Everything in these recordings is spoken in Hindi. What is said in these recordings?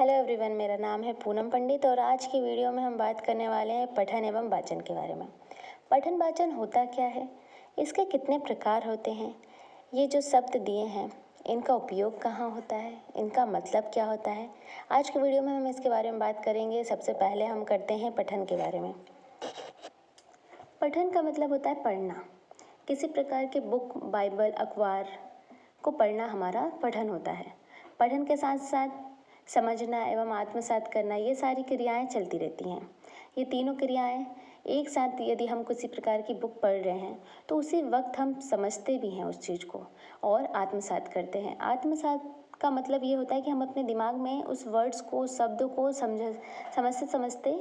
हेलो एवरीवन, मेरा नाम है पूनम पंडित और आज की वीडियो में हम बात करने वाले हैं पठन एवं वाचन के बारे में। पठन वाचन होता क्या है, इसके कितने प्रकार होते हैं, ये जो शब्द दिए हैं इनका उपयोग कहाँ होता है, इनका मतलब क्या होता है। आज की वीडियो में हम इसके बारे में बात करेंगे। सबसे पहले हम करते हैं पठन के बारे में। पठन का मतलब होता है पढ़ना। किसी प्रकार के बुक, बाइबल, अखबार को पढ़ना हमारा पठन होता है। पठन के साथ साथ समझना एवं आत्मसात करना, ये सारी क्रियाएं चलती रहती हैं। ये तीनों क्रियाएं एक साथ यदि हम किसी प्रकार की बुक पढ़ रहे हैं तो उसी वक्त हम समझते भी हैं उस चीज़ को और आत्मसात करते हैं। आत्मसात का मतलब ये होता है कि हम अपने दिमाग में उस वर्ड्स को, शब्दों को समझते समझते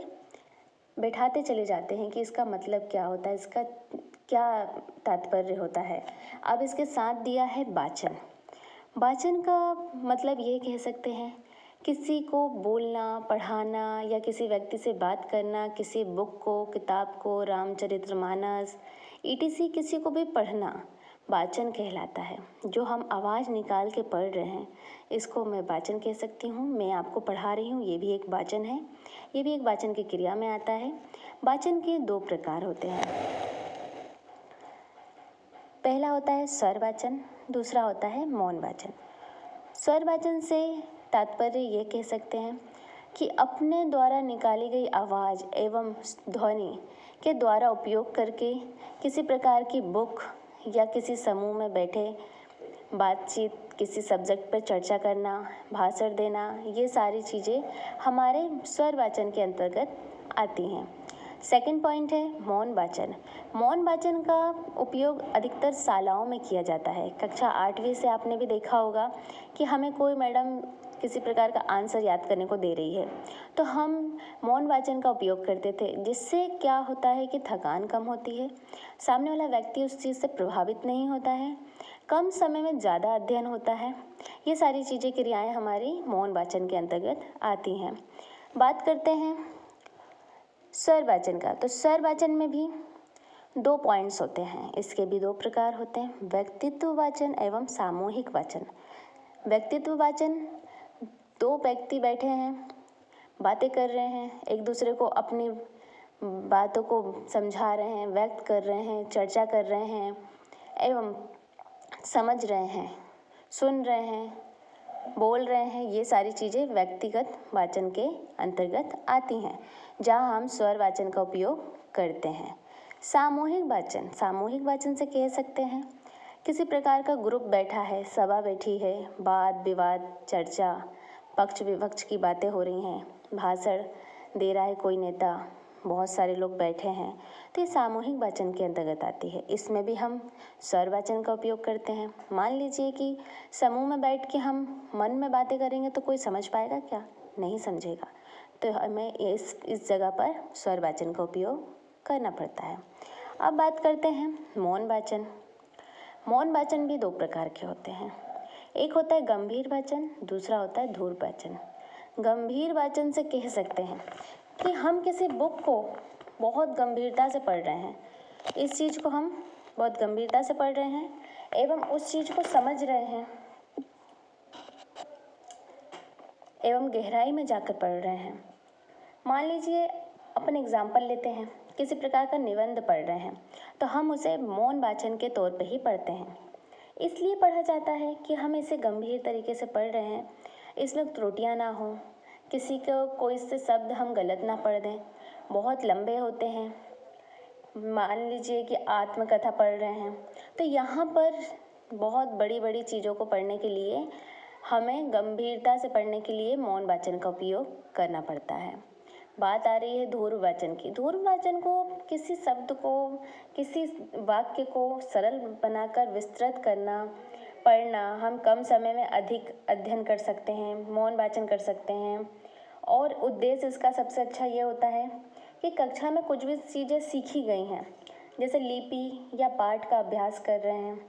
बैठाते चले जाते हैं कि इसका मतलब क्या होता है, इसका क्या तात्पर्य होता है। अब इसके साथ दिया है वाचन। वाचन का मतलब ये कह सकते हैं किसी को बोलना, पढ़ाना या किसी व्यक्ति से बात करना, किसी बुक को, किताब को, रामचरितमानस ईटीसी किसी को भी पढ़ना वाचन कहलाता है। जो हम आवाज़ निकाल के पढ़ रहे हैं इसको मैं वाचन कह सकती हूँ। मैं आपको पढ़ा रही हूँ, ये भी एक वाचन है, ये भी एक वाचन की क्रिया में आता है। वाचन के दो प्रकार होते हैं। पहला होता है स्वर वाचन, दूसरा होता है मौन वाचन। स्वर वाचन से तात्पर्य ये कह सकते हैं कि अपने द्वारा निकाली गई आवाज़ एवं ध्वनि के द्वारा उपयोग करके किसी प्रकार की बुक या किसी समूह में बैठे बातचीत, किसी सब्जेक्ट पर चर्चा करना, भाषण देना, ये सारी चीज़ें हमारे स्वर वाचन के अंतर्गत आती हैं। सेकंड पॉइंट है मौन वाचन। मौन वाचन का उपयोग अधिकतर शालाओं में किया जाता है। कक्षा 8वीं से आपने भी देखा होगा कि हमें कोई मैडम किसी प्रकार का आंसर याद करने को दे रही है तो हम मौन वाचन का उपयोग करते थे, जिससे क्या होता है कि थकान कम होती है, सामने वाला व्यक्ति उस चीज़ से प्रभावित नहीं होता है, कम समय में ज़्यादा अध्ययन होता है। ये सारी चीज़ें, क्रियाएं हमारी मौन वाचन के अंतर्गत आती हैं। बात करते हैं स्वर वाचन का। तो स्वर वाचन में भी दो पॉइंट्स होते हैं, इसके भी दो प्रकार होते हैं, व्यक्तित्व वाचन एवं सामूहिक वाचन। व्यक्तित्व वाचन, दो व्यक्ति बैठे हैं, बातें कर रहे हैं, एक दूसरे को अपनी बातों को समझा रहे हैं, व्यक्त कर रहे हैं, चर्चा कर रहे हैं एवं समझ रहे हैं, सुन रहे हैं, बोल रहे हैं। ये सारी चीज़ें व्यक्तिगत वाचन के अंतर्गत आती हैं, जहाँ हम स्वर वाचन का उपयोग करते हैं। सामूहिक वाचन, सामूहिक वाचन से कह सकते हैं किसी प्रकार का ग्रुप बैठा है, सभा बैठी है, वाद विवाद, चर्चा, पक्ष विपक्ष की बातें हो रही हैं, भाषण दे रहा है कोई नेता, बहुत सारे लोग बैठे हैं, तो ये सामूहिक वाचन के अंतर्गत आती है। इसमें भी हम स्वर वाचन का उपयोग करते हैं। मान लीजिए कि समूह में बैठ के हम मन में बातें करेंगे तो कोई समझ पाएगा क्या? नहीं समझेगा, तो हमें इस जगह पर स्वर वाचन का उपयोग करना पड़ता है। अब बात करते हैं मौन वाचन। मौन वाचन भी दो प्रकार के होते हैं, एक होता है गंभीर वाचन, दूसरा होता है धूर्त वाचन। गंभीर वाचन से कह सकते हैं कि हम किसी बुक को बहुत गंभीरता से पढ़ रहे हैं, इस चीज़ को हम बहुत गंभीरता से पढ़ रहे हैं एवं उस चीज़ को समझ रहे हैं एवं गहराई में जाकर पढ़ रहे हैं। मान लीजिए अपन एग्जाम्पल लेते हैं, किसी प्रकार का निबंध पढ़ रहे हैं तो हम उसे मौन वाचन के तौर पे ही पढ़ते हैं। इसलिए पढ़ा जाता है कि हम इसे गंभीर तरीके से पढ़ रहे हैं, इसमें त्रुटियां ना हो, किसी को कोई से शब्द हम गलत ना पढ़ दें। बहुत लंबे होते हैं, मान लीजिए कि आत्मकथा पढ़ रहे हैं तो यहाँ पर बहुत बड़ी बड़ी चीज़ों को पढ़ने के लिए हमें गंभीरता से पढ़ने के लिए मौन वाचन का उपयोग करना पड़ता है। बात आ रही है धूर्त वाचन की। धूर्त वाचन को किसी शब्द को, किसी वाक्य को सरल बनाकर विस्तृत करना, पढ़ना, हम कम समय में अधिक अध्ययन कर सकते हैं, मौन वाचन कर सकते हैं। और उद्देश्य इसका सबसे अच्छा ये होता है कि कक्षा में कुछ भी चीज़ें सीखी गई हैं, जैसे लिपि या पाठ का अभ्यास कर रहे हैं,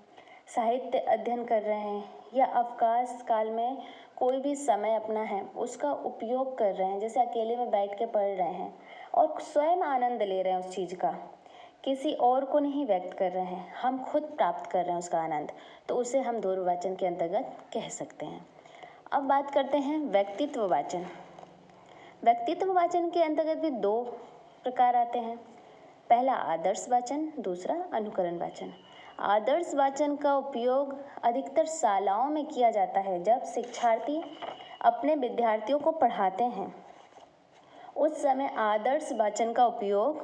साहित्य अध्ययन कर रहे हैं या अवकाश काल में कोई भी समय अपना है उसका उपयोग कर रहे हैं, जैसे अकेले में बैठ के पढ़ रहे हैं और स्वयं आनंद ले रहे हैं उस चीज़ का, किसी और को नहीं व्यक्त कर रहे हैं, हम खुद प्राप्त कर रहे हैं उसका आनंद, तो उसे हम धूर्त वाचन के अंतर्गत कह सकते हैं। अब बात करते हैं व्यक्तित्व वाचन। व्यक्तित्व वाचन के अंतर्गत भी दो प्रकार आते हैं। पहला आदर्श वाचन, दूसरा अनुकरण वाचन। आदर्श वाचन का उपयोग अधिकतर शालाओं में किया जाता है जब शिक्षार्थी अपने विद्यार्थियों को पढ़ाते हैं। उस समय आदर्श वाचन का उपयोग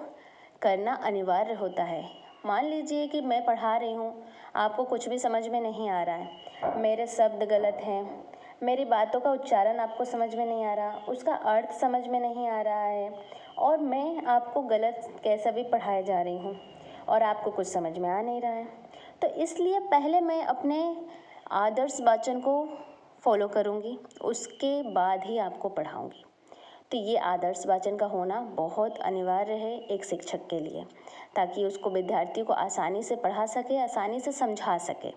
करना अनिवार्य होता है। मान लीजिए कि मैं पढ़ा रही हूँ, आपको कुछ भी समझ में नहीं आ रहा है, मेरे शब्द गलत हैं, मेरी बातों का उच्चारण आपको समझ में नहीं आ रहा, उसका अर्थ समझ में नहीं आ रहा है और मैं आपको गलत कैसा भी पढ़ाए जा रही हूँ और आपको कुछ समझ में आ नहीं रहा है, तो इसलिए पहले मैं अपने आदर्श वाचन को फॉलो करूँगी, उसके बाद ही आपको पढ़ाऊँगी। तो ये आदर्श वाचन का होना बहुत अनिवार्य है एक शिक्षक के लिए, ताकि उसको विद्यार्थियों को आसानी से पढ़ा सके, आसानी से समझा सके।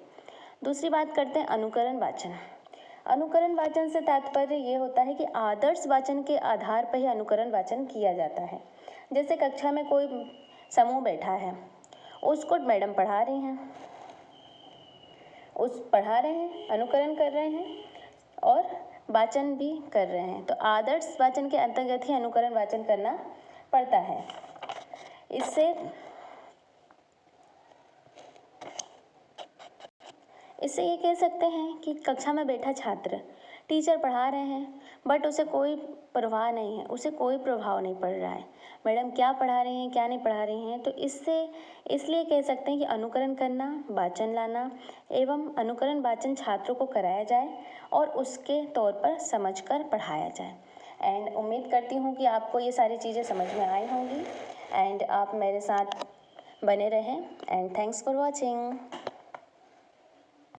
दूसरी बात करते हैं अनुकरण वाचन। अनुकरण वाचन से तात्पर्य ये होता है कि आदर्श वाचन के आधार पर ही अनुकरण वाचन किया जाता है। जैसे कक्षा में कोई समूह बैठा है, उसको मैडम पढ़ा रही हैं, पढ़ा रहे हैं, अनुकरण कर रहे हैं और वाचन भी कर रहे हैं, तो आदर्श वाचन के अंतर्गत ही अनुकरण वाचन करना पड़ता है। इससे ये कह सकते हैं कि कक्षा में बैठा छात्र टीचर पढ़ा रहे हैं बट उसे कोई परवाह नहीं है, उसे कोई प्रभाव नहीं पड़ रहा है, मैडम क्या पढ़ा रही हैं क्या नहीं पढ़ा रही हैं। तो इसलिए कह सकते हैं कि अनुकरण करना, वाचन लाना एवं अनुकरण वाचन छात्रों को कराया जाए और उसके तौर पर समझकर पढ़ाया जाए। एंड उम्मीद करती हूँ कि आपको ये सारी चीज़ें समझ में आई होंगी एंड आप मेरे साथ बने रहें एंड थैंक्स फॉर वॉचिंग।